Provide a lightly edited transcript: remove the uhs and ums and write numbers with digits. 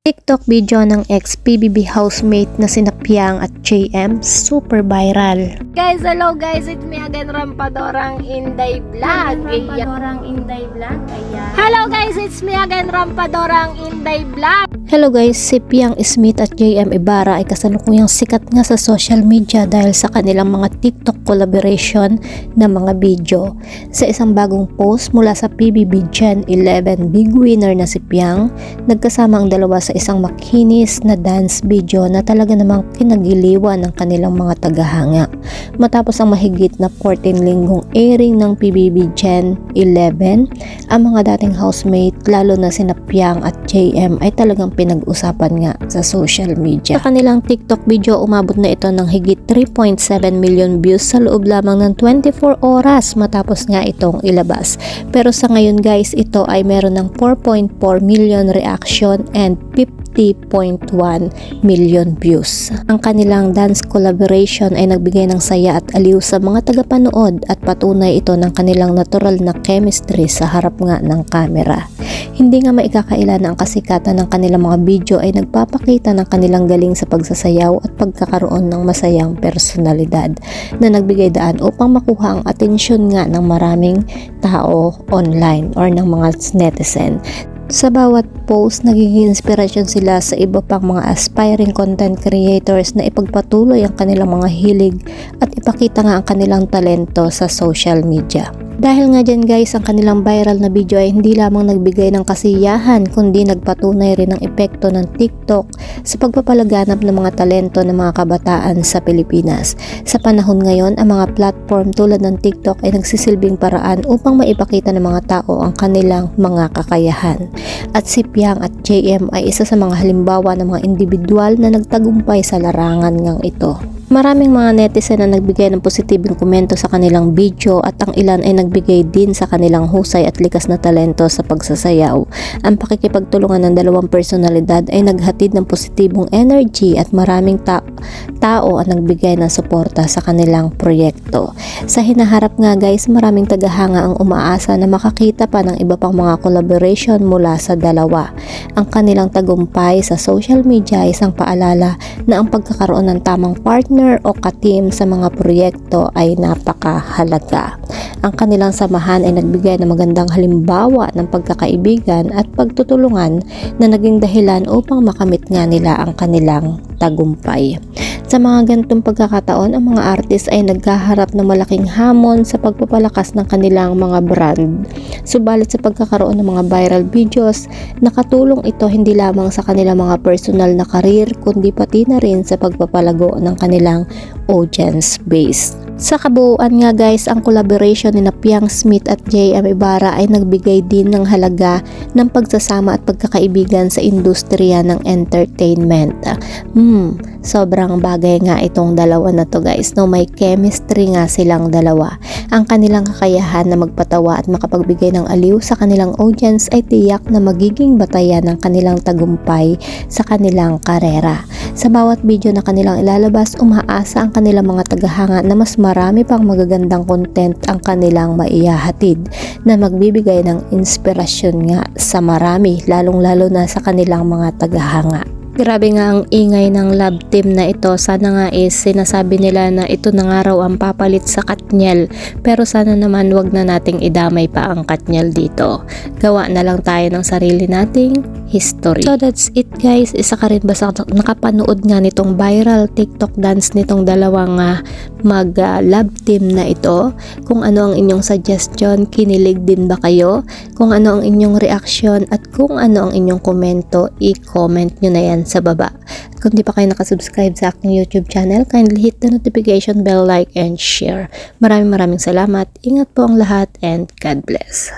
TikTok video ng ex-PBB housemate na sina Piang at JM super viral. Guys, hello guys, it's me again, Rampadorang Inday Vlog. Rampadorang Inday Vlog, ayan. Hello guys, it's me again, Rampadorang Inday Vlog. Hello guys, si Piang Smith at JM Ibarra ay kasalukuyang sikat nga sa social media dahil sa kanilang mga TikTok collaboration na mga video. Sa isang bagong post mula sa PBB Gen 11 big winner na si Piang, nagkasama ang dalawa sa isang makinis na dance video na talaga namang kinagiliwan ng kanilang mga tagahanga. Matapos ang mahigit na 14 linggong airing ng PBB Gen 11, ang mga dating housemate lalo na sina Piang at JM ay talagang pinag-usapan nga sa social media. Sa kanilang TikTok video, umabot na ito ng higit 3.7 million views sa loob lamang ng 24 oras matapos nga itong ilabas. Pero sa ngayon guys, ito ay meron ng 4.4 million reaction and 50.1 million views. Ang kanilang dance collaboration ay nagbigay ng saya at aliw sa mga tagapanood at patunay ito ng kanilang natural na chemistry sa harap nga ng camera. Hindi nga maikakaila na ang kasikatan ng kanilang mga video ay nagpapakita ng kanilang galing sa pagsasayaw at pagkakaroon ng masayang personalidad na nagbigay daan upang makuha ang atensyon nga ng maraming tao online or ng mga netizen. Sa bawat post, nagiging inspirasyon sila sa iba pang mga aspiring content creators na ipagpatuloy ang kanilang mga hilig at ipakita nga ang kanilang talento sa social media. Dahil nga dyan guys, ang kanilang viral na video ay hindi lamang nagbigay ng kasiyahan kundi nagpatunay rin ng epekto ng TikTok sa pagpapalaganap ng mga talento ng mga kabataan sa Pilipinas. Sa panahon ngayon, ang mga platform tulad ng TikTok ay nagsisilbing paraan upang maipakita ng mga tao ang kanilang mga kakayahan. At si Piang at JM ay isa sa mga halimbawa ng mga individual na nagtagumpay sa larangan ngang ito. Maraming mga netizen na nagbigay ng positibong komento sa kanilang video at ang ilan ay nagbigay din sa kanilang husay at likas na talento sa pagsasayaw. Ang pakikipagtulungan ng dalawang personalidad ay naghatid ng positibong energy at maraming tao ang nagbigay ng suporta sa kanilang proyekto. Sa hinaharap nga guys, maraming tagahanga ang umaasa na makakita pa ng iba pang mga collaboration mula sa dalawa. Ang kanilang tagumpay sa social media ay isang paalala na ang pagkakaroon ng tamang partner o ka-team sa mga proyekto ay napakahalaga. Ang kanilang samahan ay nagbigay ng magandang halimbawa ng pagkakaibigan at pagtutulungan na naging dahilan upang makamit nga nila ang kanilang tagumpay. Sa mga ganitong pagkakataon, ang mga artist ay nagkaharap ng malaking hamon sa pagpapalakas ng kanilang mga brand. Subalit sa pagkakaroon ng mga viral videos, nakatulong ito hindi lamang sa kanilang mga personal na karir kundi pati na rin sa pagpapalago ng kanilang audience base. Sa kabuuan nga guys, ang collaboration ni Piang Smith at JM Ibarra ay nagbigay din ng halaga ng pagsasama at pagkakaibigan sa industriya ng entertainment. Sobrang bagay nga itong dalawa na to guys, no? May chemistry nga silang dalawa. Ang kanilang kakayahan na magpatawa at makapagbigay ng aliw sa kanilang audience ay tiyak na magiging batayan ng kanilang tagumpay sa kanilang karera. Sa bawat video na kanilang ilalabas, umaasa ang kanilang mga tagahanga na mas marami pang magagandang content ang kanilang maihahatid na magbibigay ng inspirasyon nga sa marami, lalong-lalo na sa kanilang mga tagahanga. Grabe nga ang ingay ng love team na ito. Sana nga sinasabi nila na ito na nga raw ang papalit sa Katniel. Pero sana naman wag na nating idamay pa ang Katniel dito. Gawa na lang tayo ng sarili nating history. So that's it guys. Isa ka rin ba sa nakapanood nga nitong viral TikTok dance nitong dalawang mag-love team na ito? Kung ano ang inyong suggestion, kinilig din ba kayo? Kung ano ang inyong reaction at kung ano ang inyong komento, i-comment nyo na yan sa baba. Kung di pa kayo nakasubscribe sa aking YouTube channel, kindly hit the notification bell, like, and share. Maraming salamat. Ingat po ang lahat and God bless.